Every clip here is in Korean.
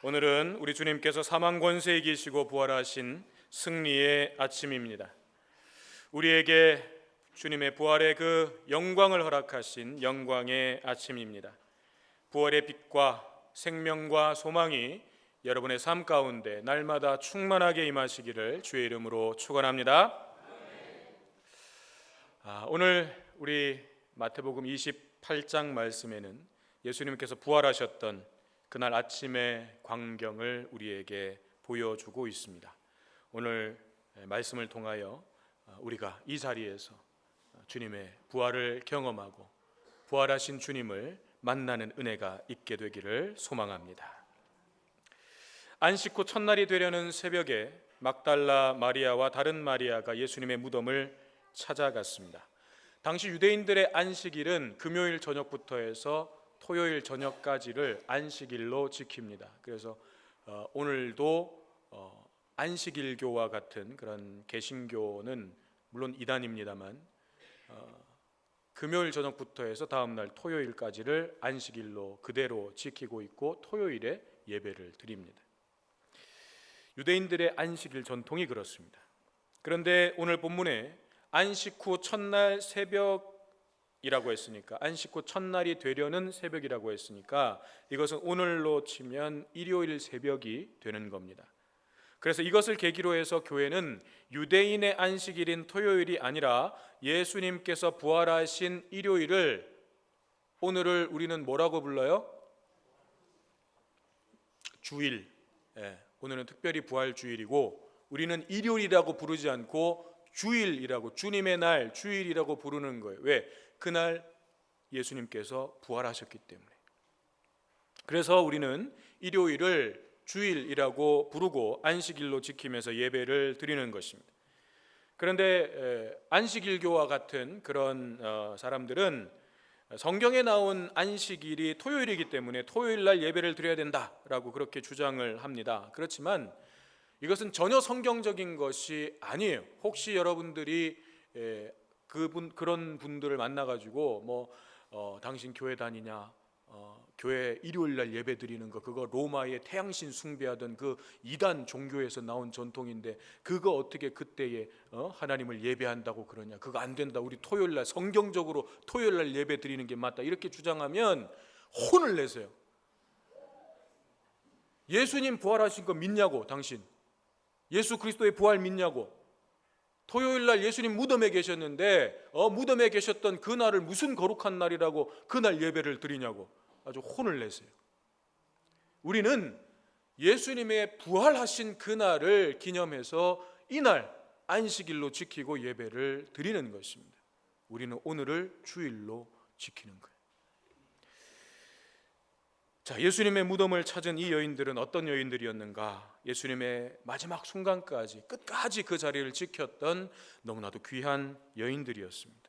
오늘은 우리 주님께서 사망 권세에 이기시고 부활하신 승리의 아침입니다. 우리에게 주님의 부활의 그 영광을 허락하신 영광의 아침입니다. 부활의 빛과 생명과 소망이 여러분의 삶 가운데 날마다 충만하게 임하시기를 주의 이름으로 축원합니다. 오늘 우리 마태복음 28장 말씀에는 예수님께서 부활하셨던 그날 아침의 광경을 우리에게 보여주고 있습니다. 오늘 말씀을 통하여 우리가 이 자리에서 주님의 부활을 경험하고 부활하신 주님을 만나는 은혜가 있게 되기를 소망합니다. 안식 후 첫날이 되려는 새벽에 막달라 마리아와 다른 마리아가 예수님의 무덤을 찾아갔습니다. 당시 유대인들의 안식일은 금요일 저녁부터 해서 토요일 저녁까지를 안식일로 지킵니다. 그래서 오늘도 안식일교와 같은 그런 개신교는 물론 이단입니다만 금요일 저녁부터 해서 다음 날 토요일까지를 안식일로 그대로 지키고 있고 토요일에 예배를 드립니다. 유대인들의 안식일 전통이 그렇습니다. 그런데 오늘 본문에 안식 후 첫날 새벽이라고 했으니까, 안식 후 첫날이 되려는 새벽이라고 했으니까 이것은 오늘로 치면 일요일 새벽이 되는 겁니다. 그래서 이것을 계기로 해서 교회는 유대인의 안식일인 토요일이 아니라 예수님께서 부활하신 일요일을, 오늘을 우리는 뭐라고 불러요? 주일. 오늘은 특별히 부활주일이고 우리는 일요일이라고 부르지 않고 주일이라고, 주님의 날, 주일이라고 부르는 거예요. 왜? 그날 예수님께서 부활하셨기 때문에. 그래서 우리는 일요일을 주일이라고 부르고 안식일로 지키면서 예배를 드리는 것입니다. 그런데 안식일교와 같은 그런 사람들은 성경에 나온 안식일이 토요일이기 때문에 토요일날 예배를 드려야 된다라고 그렇게 주장을 합니다. 그렇지만 이것은 전혀 성경적인 것이 아니에요. 혹시 여러분들이 그런 분들을 만나가지고 당신 교회 다니냐, 교회 일요일날 예배 드리는 거 그거 로마의 태양신 숭배하던 그 이단 종교에서 나온 전통인데 그거 어떻게 그때에 하나님을 예배한다고 그러냐, 그거 안 된다, 우리 토요일날 성경적으로 토요일날 예배 드리는 게 맞다, 이렇게 주장하면 혼을 내세요. 예수님 부활하신 거 믿냐고? 당신 예수 그리스도의 부활 믿냐고? 토요일날 예수님 무덤에 계셨는데 무덤에 계셨던 그날을 무슨 거룩한 날이라고 그날 예배를 드리냐고 아주 혼을 내세요. 우리는 예수님의 부활하신 그날을 기념해서 이날 안식일로 지키고 예배를 드리는 것입니다. 우리는 오늘을 주일로 지키는 거예요. 자, 예수님의 무덤을 찾은 이 여인들은 어떤 여인들이었는가? 예수님의 마지막 순간까지 끝까지 그 자리를 지켰던 너무나도 귀한 여인들이었습니다.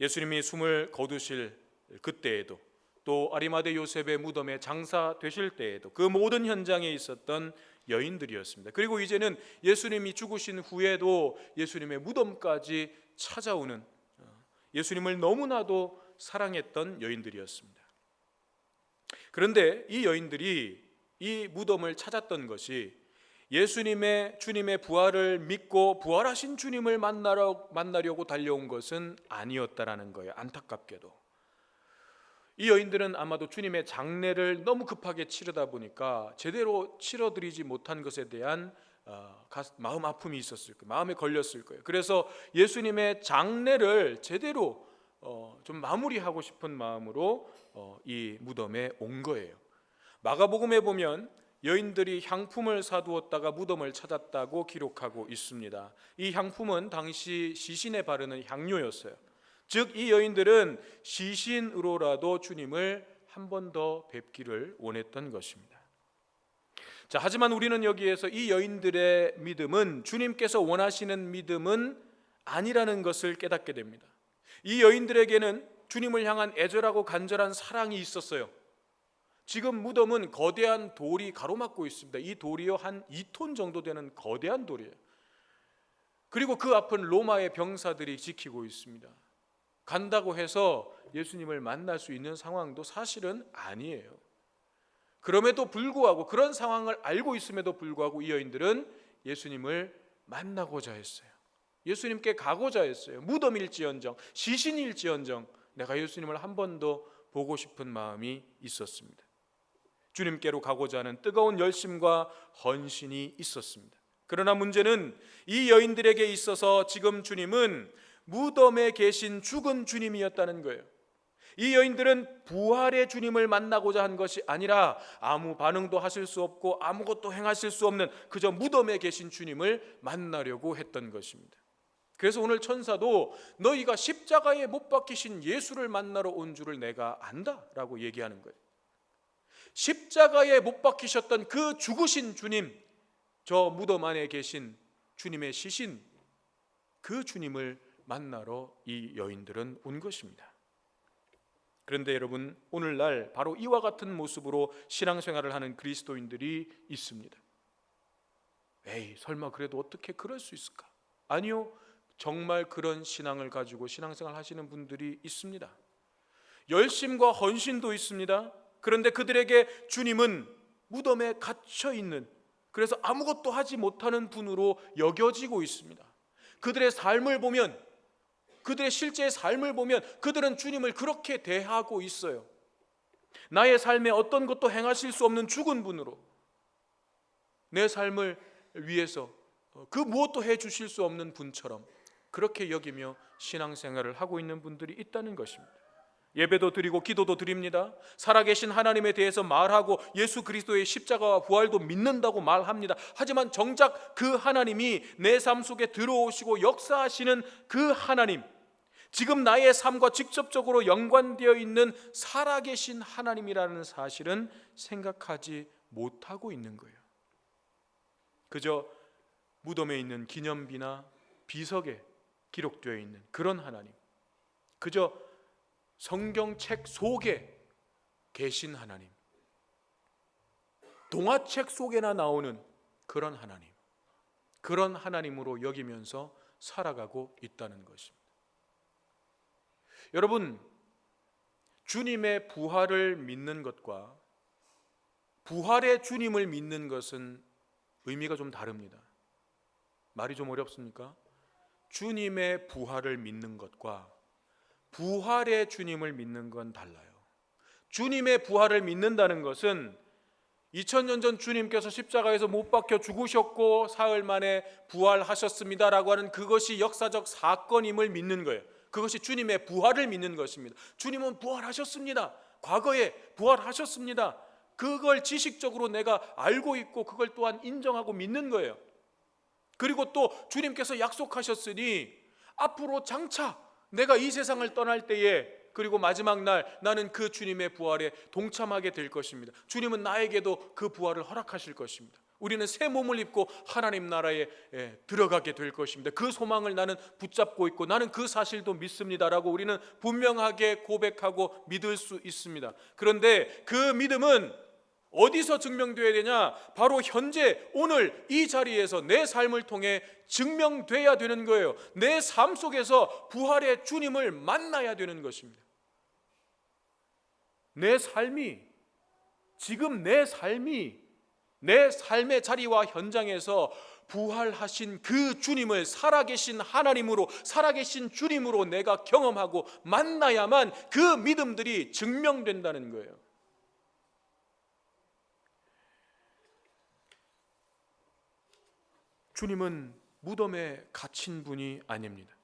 예수님이 숨을 거두실 그때에도, 또 아리마대 요셉의 무덤에 장사되실 때에도 그 모든 현장에 있었던 여인들이었습니다. 그리고 이제는 예수님이 죽으신 후에도 예수님의 무덤까지 찾아오는, 예수님을 너무나도 사랑했던 여인들이었습니다. 그런데 이 여인들이 이 무덤을 찾았던 것이 주님의 부활을 믿고 부활하신 주님을 만나려고 달려온 것은 아니었다라는 거예요. 안타깝게도 이 여인들은 아마도 주님의 장례를 너무 급하게 치르다 보니까 제대로 치러드리지 못한 것에 대한 마음 아픔이 있었을 거예요. 마음에 걸렸을 거예요. 그래서 예수님의 장례를 제대로 좀 마무리하고 싶은 마음으로 이 무덤에 온 거예요. 마가복음에 보면 여인들이 향품을 사두었다가 무덤을 찾았다고 기록하고 있습니다. 이 향품은 당시 시신에 바르는 향료였어요. 즉 이 여인들은 시신으로라도 주님을 한 번 더 뵙기를 원했던 것입니다. 자, 하지만 우리는 여기에서 이 여인들의 믿음은 주님께서 원하시는 믿음은 아니라는 것을 깨닫게 됩니다. 이 여인들에게는 주님을 향한 애절하고 간절한 사랑이 있었어요. 지금 무덤은 거대한 돌이 가로막고 있습니다. 이 돌이요 한 2톤 정도 되는 거대한 돌이에요. 그리고 그 앞은 로마의 병사들이 지키고 있습니다. 간다고 해서 예수님을 만날 수 있는 상황도 사실은 아니에요. 그럼에도 불구하고, 그런 상황을 알고 있음에도 불구하고 이 여인들은 예수님을 만나고자 했어요. 예수님께 가고자 했어요. 무덤일지언정, 시신일지언정 내가 예수님을 한 번 더 보고 싶은 마음이 있었습니다. 주님께로 가고자 하는 뜨거운 열심과 헌신이 있었습니다. 그러나 문제는 이 여인들에게 있어서 지금 주님은 무덤에 계신 죽은 주님이었다는 거예요. 이 여인들은 부활의 주님을 만나고자 한 것이 아니라 아무 반응도 하실 수 없고 아무것도 행하실 수 없는 그저 무덤에 계신 주님을 만나려고 했던 것입니다. 그래서 오늘 천사도 너희가 십자가에 못 박히신 예수를 만나러 온 줄을 내가 안다라고 얘기하는 거예요. 십자가에 못 박히셨던 그 죽으신 주님, 저 무덤 안에 계신 주님의 시신, 그 주님을 만나러 이 여인들은 온 것입니다. 그런데 여러분, 오늘날 바로 이와 같은 모습으로 신앙생활을 하는 그리스도인들이 있습니다. 에이, 설마 그래도 어떻게 그럴 수 있을까? 아니요, 정말 그런 신앙을 가지고 신앙생활 하시는 분들이 있습니다. 열심과 헌신도 있습니다. 그런데 그들에게 주님은 무덤에 갇혀 있는, 그래서 아무것도 하지 못하는 분으로 여겨지고 있습니다. 그들의 삶을 보면, 그들의 실제의 삶을 보면 그들은 주님을 그렇게 대하고 있어요. 나의 삶에 어떤 것도 행하실 수 없는 죽은 분으로, 내 삶을 위해서 그 무엇도 해주실 수 없는 분처럼 그렇게 여기며 신앙생활을 하고 있는 분들이 있다는 것입니다. 예배도 드리고 기도도 드립니다. 살아계신 하나님에 대해서 말하고 예수 그리스도의 십자가와 부활도 믿는다고 말합니다. 하지만 정작 그 하나님이 내 삶 속에 들어오시고 역사하시는 그 하나님, 지금 나의 삶과 직접적으로 연관되어 있는 살아계신 하나님이라는 사실은 생각하지 못하고 있는 거예요. 그저 무덤에 있는 기념비나 비석에 기록되어 있는 그런 하나님, 그저 성경책 속에 계신 하나님, 동화책 속에나 나오는 그런 하나님, 그런 하나님으로 여기면서 살아가고 있다는 것입니다. 여러분, 주님의 부활을 믿는 것과 부활의 주님을 믿는 것은 의미가 좀 다릅니다. 말이 좀 어렵습니까? 주님의 부활을 믿는 것과 부활의 주님을 믿는 건 달라요. 주님의 부활을 믿는다는 것은 2000년 전 주님께서 십자가에서 못 박혀 죽으셨고 사흘 만에 부활하셨습니다라고 하는 그것이 역사적 사건임을 믿는 거예요. 그것이 주님의 부활을 믿는 것입니다. 주님은 부활하셨습니다. 과거에 부활하셨습니다. 그걸 지식적으로 내가 알고 있고 그걸 또한 인정하고 믿는 거예요. 그리고 또 주님께서 약속하셨으니 앞으로 장차 내가 이 세상을 떠날 때에, 그리고 마지막 날 나는 그 주님의 부활에 동참하게 될 것입니다. 주님은 나에게도 그 부활을 허락하실 것입니다. 우리는 새 몸을 입고 하나님 나라에 들어가게 될 것입니다. 그 소망을 나는 붙잡고 있고 나는 그 사실도 믿습니다라고 우리는 분명하게 고백하고 믿을 수 있습니다. 그런데 그 믿음은 어디서 증명되어야 되냐? 바로 현재 오늘 이 자리에서 내 삶을 통해 증명돼야 되는 거예요. 내 삶 속에서 부활의 주님을 만나야 되는 것입니다. 내 삶이, 지금 내 삶이 내 삶의 자리와 현장에서 부활하신 그 주님을 살아계신 하나님으로, 살아계신 주님으로 내가 경험하고 만나야만 그 믿음들이 증명된다는 거예요. 주님은 무덤에 갇힌 분이 아닙니다.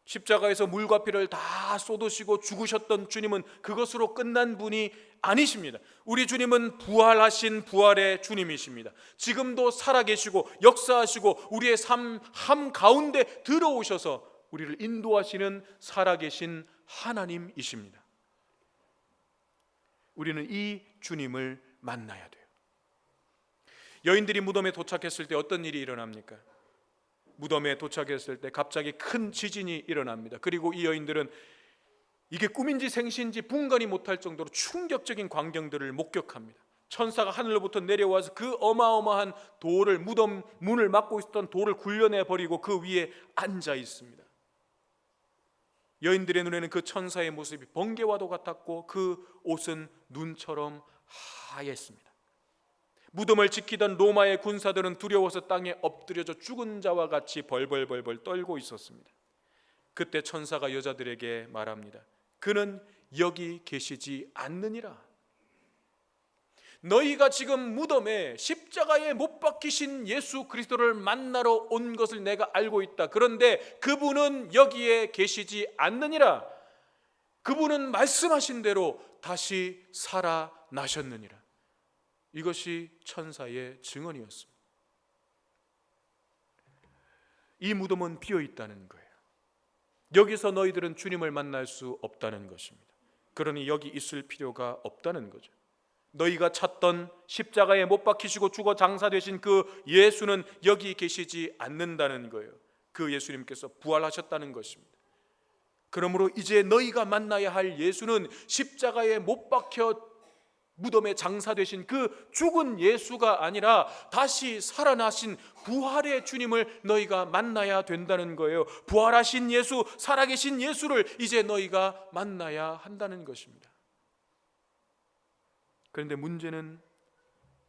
십자가에서 물과 피를 다 쏟으시고 죽으셨던 주님은 그것으로 끝난 분이 아니십니다. 우리 주님은 부활하신 부활의 주님이십니다. 지금도 살아계시고 역사하시고 우리의 삶 한가운데 들어오셔서 우리를 인도하시는 살아계신 하나님이십니다. 우리는 이 주님을 만나야 돼요. 여인들이 무덤에 도착했을 때 어떤 일이 일어납니까? 무덤에 도착했을 때 갑자기 큰 지진이 일어납니다. 그리고 이 여인들은 이게 꿈인지 생시인지 분간이 못할 정도로 충격적인 광경들을 목격합니다. 천사가 하늘로부터 내려와서 그 어마어마한 돌을, 무덤 문을 막고 있었던 돌을 굴려내버리고 그 위에 앉아 있습니다. 여인들의 눈에는 그 천사의 모습이 번개와도 같았고 그 옷은 눈처럼 하였습니다. 무덤을 지키던 로마의 군사들은 두려워서 땅에 엎드려져 죽은 자와 같이 벌벌벌벌 떨고 있었습니다. 그때 천사가 여자들에게 말합니다. 그는 여기 계시지 않느니라. 너희가 지금 무덤에 십자가에 못 박히신 예수 그리스도를 만나러 온 것을 내가 알고 있다. 그런데 그분은 여기에 계시지 않느니라. 그분은 말씀하신 대로 다시 살아나셨느니라. 이것이 천사의 증언이었습니다. 이 무덤은 비어 있다는 거예요. 여기서 너희들은 주님을 만날 수 없다는 것입니다. 그러니 여기 있을 필요가 없다는 거죠. 너희가 찾던 십자가에 못 박히시고 죽어 장사되신 그 예수는 여기 계시지 않는다는 거예요. 그 예수님께서 부활하셨다는 것입니다. 그러므로 이제 너희가 만나야 할 예수는 십자가에 못 박혀 무덤에 장사되신 그 죽은 예수가 아니라 다시 살아나신 부활의 주님을 너희가 만나야 된다는 거예요. 부활하신 예수, 살아계신 예수를 이제 너희가 만나야 한다는 것입니다. 그런데 문제는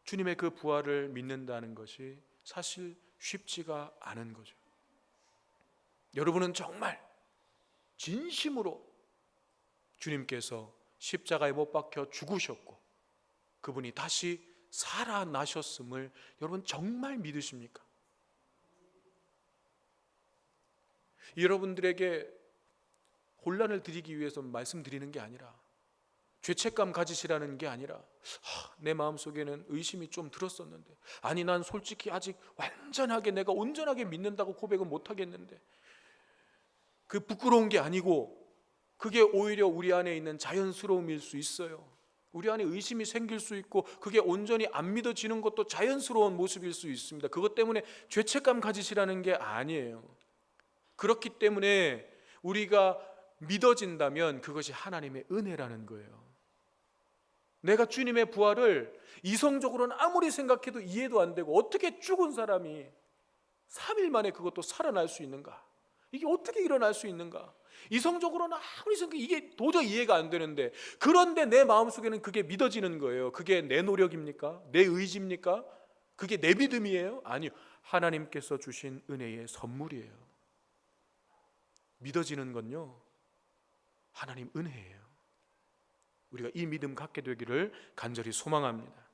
주님의 그 부활을 믿는다는 것이 사실 쉽지가 않은 거죠. 여러분은 정말 진심으로 주님께서 십자가에 못 박혀 죽으셨고 그분이 다시 살아나셨음을 여러분 정말 믿으십니까? 여러분들에게 혼란을 드리기 위해서 말씀드리는 게 아니라, 죄책감 가지시라는 게 아니라, 내 마음속에는 의심이 좀 들었었는데, 아니 난 솔직히 아직 완전하게 내가 온전하게 믿는다고 고백은 못하겠는데, 그 부끄러운 게 아니고 그게 오히려 우리 안에 있는 자연스러움일 수 있어요. 우리 안에 의심이 생길 수 있고 그게 온전히 안 믿어지는 것도 자연스러운 모습일 수 있습니다. 그것 때문에 죄책감 가지시라는 게 아니에요. 그렇기 때문에 우리가 믿어진다면 그것이 하나님의 은혜라는 거예요. 내가 주님의 부활을 이성적으로는 아무리 생각해도 이해도 안 되고, 어떻게 죽은 사람이 3일 만에 그것도 살아날 수 있는가? 이게 어떻게 일어날 수 있는가? 이성적으로는 아무리 생각해 이게 도저히 이해가 안 되는데, 그런데 내 마음속에는 그게 믿어지는 거예요. 그게 내 노력입니까? 내 의지입니까? 그게 내 믿음이에요? 아니요, 하나님께서 주신 은혜의 선물이에요. 믿어지는 건요, 하나님 은혜예요. 우리가 이 믿음 갖게 되기를 간절히 소망합니다.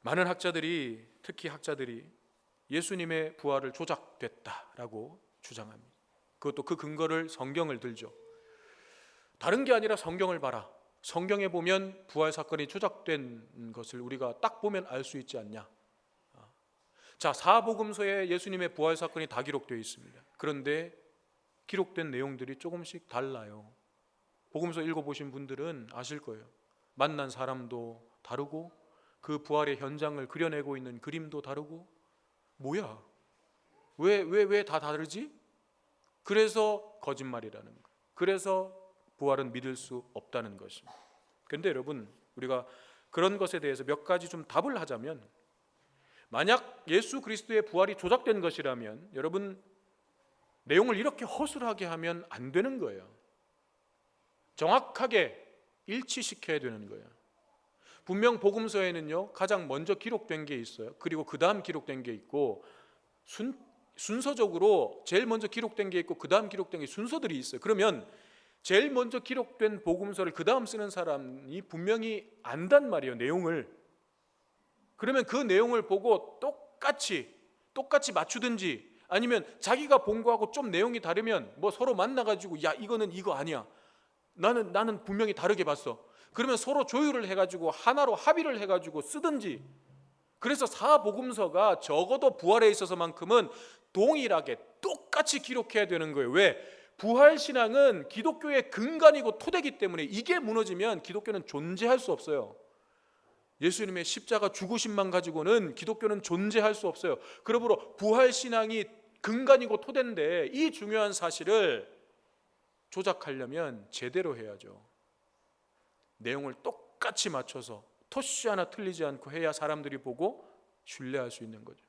많은 학자들이, 특히 학자들이 예수님의 부활을 조작됐다라고 주장합니다. 그것도 그 근거를 성경을 들죠. 다른 게 아니라 성경을 봐라. 성경에 보면 부활 사건이 조작된 것을 우리가 딱 보면 알 수 있지 않냐. 자, 사복음서에 예수님의 부활 사건이 다 기록되어 있습니다. 그런데 기록된 내용들이 조금씩 달라요. 복음서 읽어보신 분들은 아실 거예요. 만난 사람도 다르고 그 부활의 현장을 그려내고 있는 그림도 다르고, 뭐야? 왜 다 다르지? 그래서 거짓말이라는 거. 그래서 부활은 믿을 수 없다는 것입니다. 그런데 여러분, 우리가 그런 것에 대해서 몇 가지 좀 답을 하자면, 만약 예수 그리스도의 부활이 조작된 것이라면 여러분, 내용을 이렇게 허술하게 하면 안 되는 거예요. 정확하게 일치시켜야 되는 거예요. 분명 복음서에는요, 가장 먼저 기록된 게 있어요. 그리고 그 다음 기록된 게 있고, 순서적으로 제일 먼저 기록된 게 있고 그 다음 기록된 게 순서들이 있어요. 그러면 제일 먼저 기록된 복음서를 그 다음 쓰는 사람이 분명히 안단 말이에요, 내용을. 그러면 그 내용을 보고 똑같이 맞추든지, 아니면 자기가 본 거하고 좀 내용이 다르면 뭐 서로 만나가지고, 야 이거는 이거 아니야, 나는 분명히 다르게 봤어, 그러면 서로 조율을 해가지고 하나로 합의를 해가지고 쓰든지. 그래서 사복음서가 적어도 부활에 있어서만큼은 동일하게 똑같이 기록해야 되는 거예요. 왜? 부활신앙은 기독교의 근간이고 토대이기 때문에 이게 무너지면 기독교는 존재할 수 없어요. 예수님의 십자가 죽으심만 가지고는 기독교는 존재할 수 없어요. 그러므로 부활신앙이 근간이고 토대인데, 이 중요한 사실을 조작하려면 제대로 해야죠. 내용을 똑같이 맞춰서 토시 하나 틀리지 않고 해야 사람들이 보고 신뢰할 수 있는 거죠.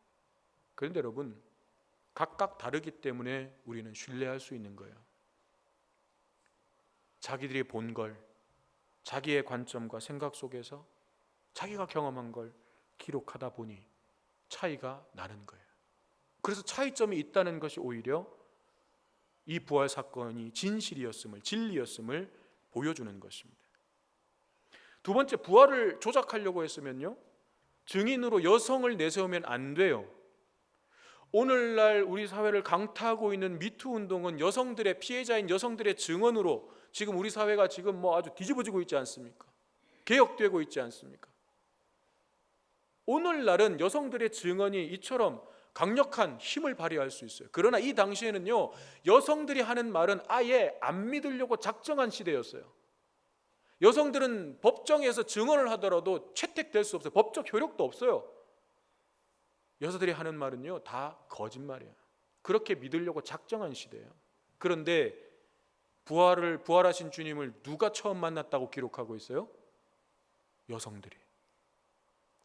그런데 여러분, 각각 다르기 때문에 우리는 신뢰할 수 있는 거예요. 자기들이 본 걸, 자기의 관점과 생각 속에서 자기가 경험한 걸 기록하다 보니 차이가 나는 거예요. 그래서 차이점이 있다는 것이 오히려 이 부활 사건이 진실이었음을, 진리였음을 보여주는 것입니다. 두 번째, 부활을 조작하려고 했으면요, 증인으로 여성을 내세우면 안 돼요. 오늘날 우리 사회를 강타하고 있는 미투 운동은 여성들의, 피해자인 여성들의 증언으로 지금 우리 사회가 지금 아주 뒤집어지고 있지 않습니까? 개혁되고 있지 않습니까? 오늘날은 여성들의 증언이 이처럼 강력한 힘을 발휘할 수 있어요. 그러나 이 당시에는요, 여성들이 하는 말은 아예 안 믿으려고 작정한 시대였어요. 여성들은 법정에서 증언을 하더라도 채택될 수 없어요. 법적 효력도 없어요. 여자들이 하는 말은요, 다 거짓말이에요. 그렇게 믿으려고 작정한 시대예요. 그런데 부활하신 주님을 누가 처음 만났다고 기록하고 있어요? 여성들이,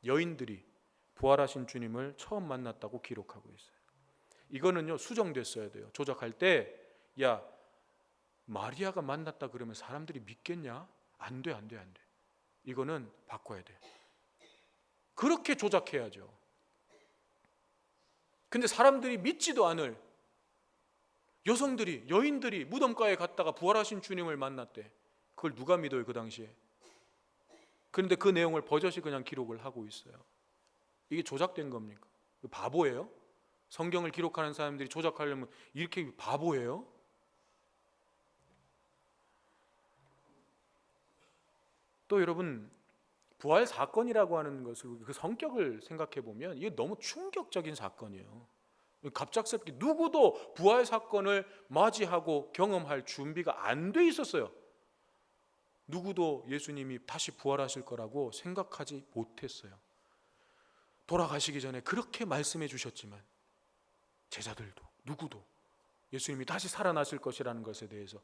여인들이 부활하신 주님을 처음 만났다고 기록하고 있어요. 이거는요, 수정됐어야 돼요. 조작할 때, 야, 마리아가 만났다 그러면 사람들이 믿겠냐? 안 돼. 이거는 바꿔야 돼. 그렇게 조작해야죠. 근데 사람들이 믿지도 않을 여성들이, 여인들이 무덤가에 갔다가 부활하신 주님을 만났대. 그걸 누가 믿어요, 그 당시에? 그런데 그 내용을 버젓이 그냥 기록을 하고 있어요. 이게 조작된 겁니까? 바보예요? 성경을 기록하는 사람들이 조작하려면 이렇게 바보예요? 또 여러분, 부활 사건이라고 하는 것을, 그 성격을 생각해 보면 이게 너무 충격적인 사건이에요. 갑작스럽게 누구도 부활 사건을 맞이하고 경험할 준비가 안 돼 있었어요. 누구도 예수님이 다시 부활하실 거라고 생각하지 못했어요. 돌아가시기 전에 그렇게 말씀해 주셨지만 제자들도 누구도 예수님이 다시 살아나실 것이라는 것에 대해서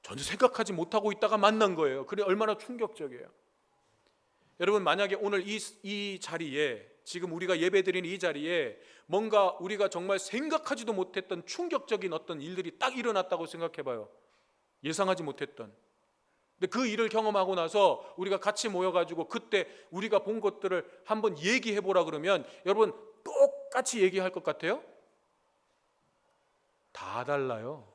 전혀 생각하지 못하고 있다가 만난 거예요. 그래 얼마나 충격적이에요. 여러분, 만약에 오늘 이 자리에, 지금 우리가 예배드리는 이 자리에 뭔가 우리가 정말 생각하지도 못했던 충격적인 어떤 일들이 딱 일어났다고 생각해 봐요. 예상하지 못했던. 근데 그 일을 경험하고 나서 우리가 같이 모여가지고 그때 우리가 본 것들을 한번 얘기해 보라 그러면 여러분 똑같이 얘기할 것 같아요? 다 달라요.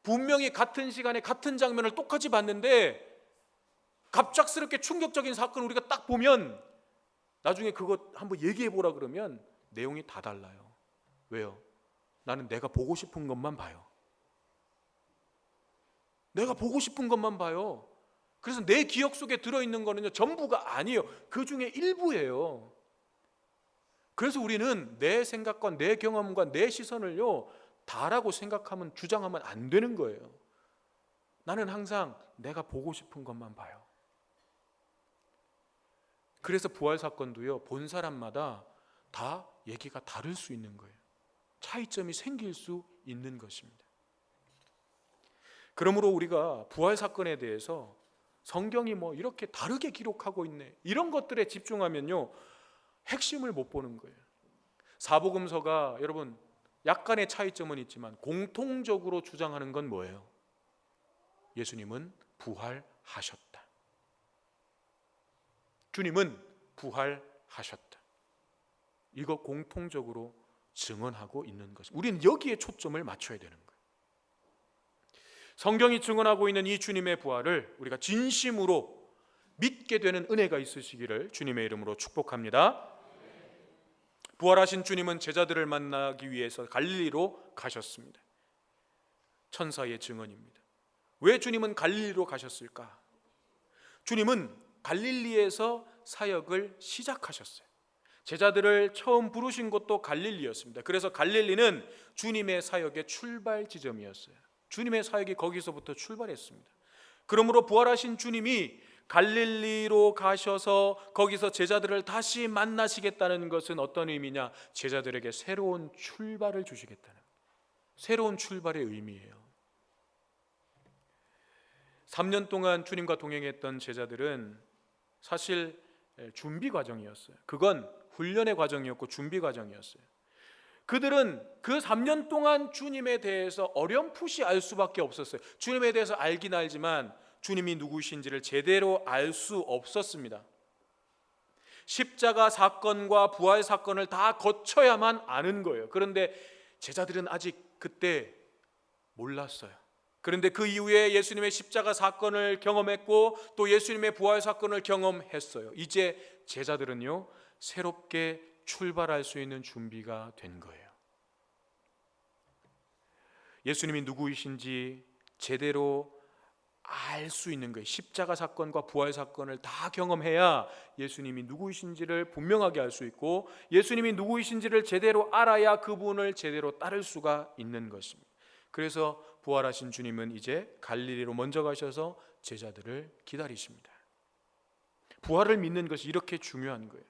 분명히 같은 시간에 같은 장면을 똑같이 봤는데 갑작스럽게 충격적인 사건을 우리가 딱 보면 나중에 그것 한번 얘기해 보라 그러면 내용이 다 달라요. 왜요? 나는 내가 보고 싶은 것만 봐요. 내가 보고 싶은 것만 봐요. 그래서 내 기억 속에 들어있는 거는요, 전부가 아니에요. 그 중에 일부예요. 그래서 우리는 내 생각과 내 경험과 내 시선을요 다라고 생각하면, 주장하면 안 되는 거예요. 나는 항상 내가 보고 싶은 것만 봐요. 그래서 부활 사건도요, 본 사람마다 다 얘기가 다를 수 있는 거예요. 차이점이 생길 수 있는 것입니다. 그러므로 우리가 부활 사건에 대해서 성경이 이렇게 다르게 기록하고 있네, 이런 것들에 집중하면요 핵심을 못 보는 거예요. 사복음서가 여러분 약간의 차이점은 있지만 공통적으로 주장하는 건 뭐예요? 예수님은 부활하셨다. 주님은 부활하셨다. 이거 공통적으로 증언하고 있는 것입니다. 우리는 여기에 초점을 맞춰야 되는 거예요. 성경이 증언하고 있는 이 주님의 부활을 우리가 진심으로 믿게 되는 은혜가 있으시기를 주님의 이름으로 축복합니다. 부활하신 주님은 제자들을 만나기 위해서 갈릴리로 가셨습니다. 천사의 증언입니다. 왜 주님은 갈릴리로 가셨을까? 주님은 갈릴리에서 사역을 시작하셨어요. 제자들을 처음 부르신 곳도 갈릴리였습니다. 그래서 갈릴리는 주님의 사역의 출발 지점이었어요. 주님의 사역이 거기서부터 출발했습니다. 그러므로 부활하신 주님이 갈릴리로 가셔서 거기서 제자들을 다시 만나시겠다는 것은 어떤 의미냐? 제자들에게 새로운 출발을 주시겠다는, 새로운 출발의 의미예요. 3년 동안 주님과 동행했던 제자들은 사실 준비 과정이었어요. 그건 훈련의 과정이었고 준비 과정이었어요. 그들은 그 3년 동안 주님에 대해서 어렴풋이 알 수밖에 없었어요. 주님에 대해서 알긴 알지만 주님이 누구이신지를 제대로 알 수 없었습니다. 십자가 사건과 부활 사건을 다 거쳐야만 아는 거예요. 그런데 제자들은 아직 그때 몰랐어요. 그런데 그 이후에 예수님의 십자가 사건을 경험했고 또 예수님의 부활 사건을 경험했어요. 이제 제자들은요, 새롭게 출발할 수 있는 준비가 된 거예요. 예수님이 누구이신지 제대로 알 수 있는 거예요. 십자가 사건과 부활 사건을 다 경험해야 예수님이 누구이신지를 분명하게 알 수 있고, 예수님이 누구이신지를 제대로 알아야 그분을 제대로 따를 수가 있는 것입니다. 그래서 부활하신 주님은 이제 갈릴리로 먼저 가셔서 제자들을 기다리십니다. 부활을 믿는 것이 이렇게 중요한 거예요.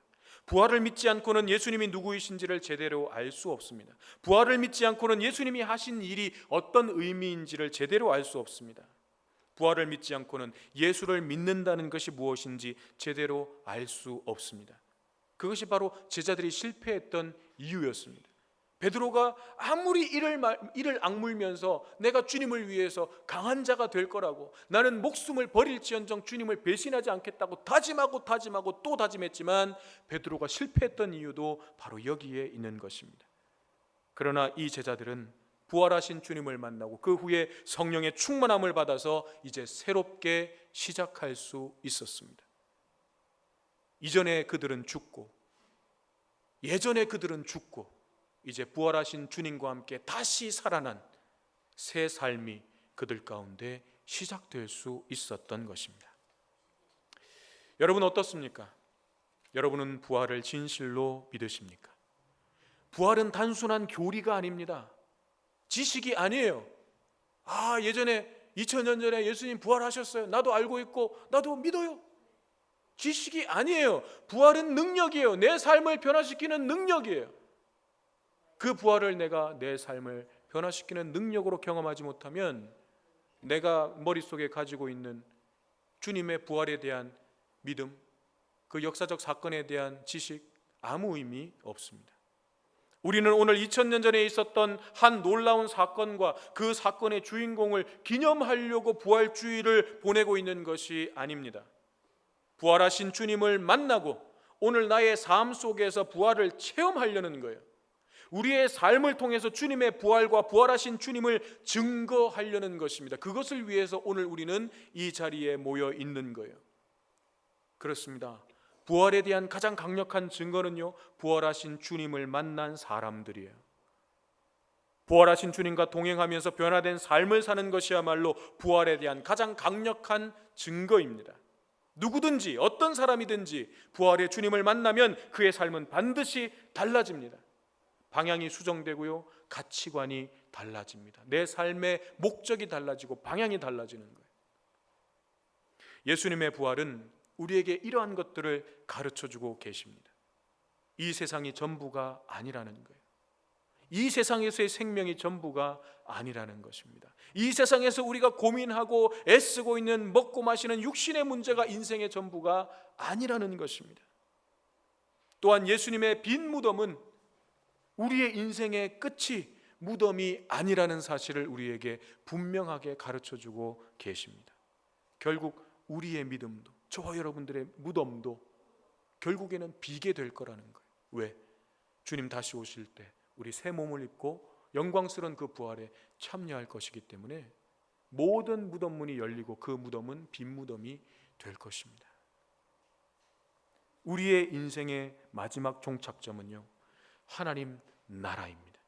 부활을 믿지 않고는 예수님이 누구이신지를 제대로 알 수 없습니다. 부활을 믿지 않고는 예수님이 하신 일이 어떤 의미인지를 제대로 알 수 없습니다. 부활을 믿지 않고는 예수를 믿는다는 것이 무엇인지 제대로 알 수 없습니다. 그것이 바로 제자들이 실패했던 이유였습니다. 베드로가 아무리 이를 악물면서 내가 주님을 위해서 강한 자가 될 거라고, 나는 목숨을 버릴지언정 주님을 배신하지 않겠다고 다짐하고 또 다짐했지만 베드로가 실패했던 이유도 바로 여기에 있는 것입니다. 그러나 이 제자들은 부활하신 주님을 만나고 그 후에 성령의 충만함을 받아서 이제 새롭게 시작할 수 있었습니다. 예전에 그들은 죽고 이제 부활하신 주님과 함께 다시 살아난 새 삶이 그들 가운데 시작될 수 있었던 것입니다. 여러분 어떻습니까? 여러분은 부활을 진실로 믿으십니까? 부활은 단순한 교리가 아닙니다. 지식이 아니에요. 예전에 2000년 전에 예수님 부활하셨어요. 나도 알고 있고 나도 믿어요. 지식이 아니에요. 부활은 능력이에요. 내 삶을 변화시키는 능력이에요. 그 부활을 내가 내 삶을 변화시키는 능력으로 경험하지 못하면 내가 머릿속에 가지고 있는 주님의 부활에 대한 믿음, 그 역사적 사건에 대한 지식 아무 의미 없습니다. 우리는 오늘 2000년 전에 있었던 한 놀라운 사건과 그 사건의 주인공을 기념하려고 부활주의를 보내고 있는 것이 아닙니다. 부활하신 주님을 만나고 오늘 나의 삶 속에서 부활을 체험하려는 거예요. 우리의 삶을 통해서 주님의 부활과 부활하신 주님을 증거하려는 것입니다. 그것을 위해서 오늘 우리는 이 자리에 모여 있는 거예요. 그렇습니다. 부활에 대한 가장 강력한 증거는요, 부활하신 주님을 만난 사람들이에요. 부활하신 주님과 동행하면서 변화된 삶을 사는 것이야말로 부활에 대한 가장 강력한 증거입니다. 누구든지 어떤 사람이든지 부활의 주님을 만나면 그의 삶은 반드시 달라집니다. 방향이 수정되고요, 가치관이 달라집니다. 내 삶의 목적이 달라지고 방향이 달라지는 거예요. 예수님의 부활은 우리에게 이러한 것들을 가르쳐주고 계십니다. 이 세상이 전부가 아니라는 거예요. 이 세상에서의 생명이 전부가 아니라는 것입니다. 이 세상에서 우리가 고민하고 애쓰고 있는 먹고 마시는 육신의 문제가 인생의 전부가 아니라는 것입니다. 또한 예수님의 빈 무덤은 우리의 인생의 끝이 무덤이 아니라는 사실을 우리에게 분명하게 가르쳐주고 계십니다. 결국 우리의 믿음도, 저와 여러분들의 무덤도 결국에는 비게 될 거라는 거예요. 왜? 주님 다시 오실 때 우리 새 몸을 입고 영광스러운 그 부활에 참여할 것이기 때문에 모든 무덤문이 열리고 그 무덤은 빈 무덤이 될 것입니다. 우리의 인생의 마지막 종착점은요, 하나님 나라입니다.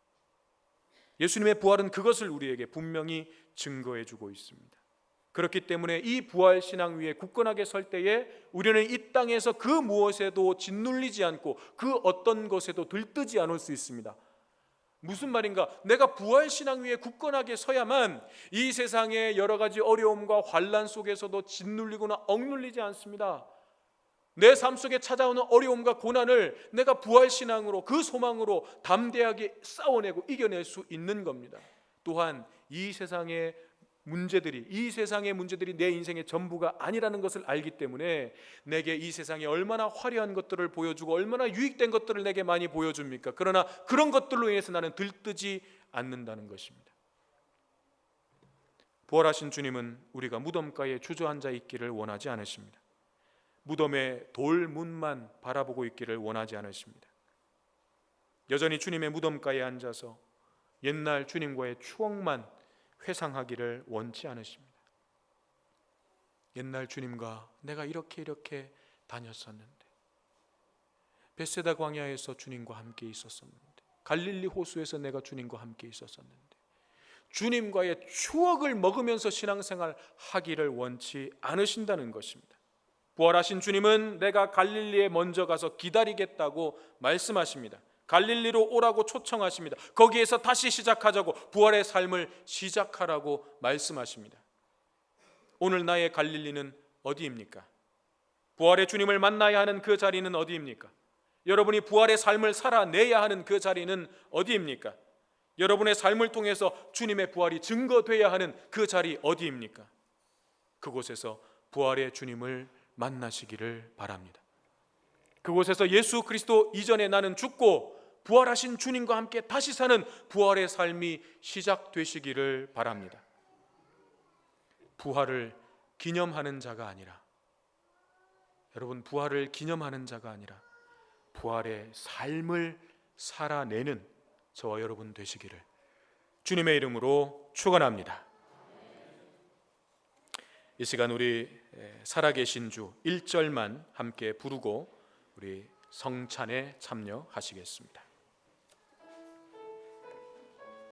예수님의 부활은 그것을 우리에게 분명히 증거해 주고 있습니다. 그렇기 때문에 이 부활 신앙 위에 굳건하게 설 때에 우리는 이 땅에서 그 무엇에도 짓눌리지 않고 그 어떤 것에도 들뜨지 않을 수 있습니다. 무슨 말인가? 내가 부활 신앙 위에 굳건하게 서야만 이 세상의 여러 가지 어려움과 환난 속에서도 짓눌리거나 억눌리지 않습니다. 내 삶 속에 찾아오는 어려움과 고난을 내가 부활 신앙으로, 그 소망으로 담대하게 싸워내고 이겨낼 수 있는 겁니다. 또한 이 세상의 문제들이 내 인생의 전부가 아니라는 것을 알기 때문에 내게 이 세상에 얼마나 화려한 것들을 보여주고 얼마나 유익된 것들을 내게 많이 보여줍니까? 그러나 그런 것들로 인해서 나는 들뜨지 않는다는 것입니다. 부활하신 주님은 우리가 무덤가에 주저앉아 있기를 원하지 않으십니다. 무덤의 돌문만 바라보고 있기를 원하지 않으십니다. 여전히 주님의 무덤가에 앉아서 옛날 주님과의 추억만 회상하기를 원치 않으십니다. 옛날 주님과 내가 이렇게 다녔었는데, 벳세다 광야에서 주님과 함께 있었었는데, 갈릴리 호수에서 내가 주님과 함께 있었었는데, 주님과의 추억을 먹으면서 신앙생활 하기를 원치 않으신다는 것입니다. 부활하신 주님은 내가 갈릴리에 먼저 가서 기다리겠다고 말씀하십니다. 갈릴리로 오라고 초청하십니다. 거기에서 다시 시작하자고, 부활의 삶을 시작하라고 말씀하십니다. 오늘 나의 갈릴리는 어디입니까? 부활의 주님을 만나야 하는 그 자리는 어디입니까? 여러분이 부활의 삶을 살아내야 하는 그 자리는 어디입니까? 여러분의 삶을 통해서 주님의 부활이 증거되어야 하는 그 자리 어디입니까? 그곳에서 부활의 주님을 만나시기를 바랍니다. 그곳에서 예수 그리스도 이전에 나는 죽고 부활하신 주님과 함께 다시 사는 부활의 삶이 시작되시기를 바랍니다. 부활을 기념하는 자가 아니라, 여러분, 부활을 기념하는 자가 아니라 부활의 삶을 살아내는 저와 여러분 되시기를 주님의 이름으로 축원합니다. 이 시간 우리 살아계신 주 1절만 함께 부르고 우리 성찬에 참여하시겠습니다.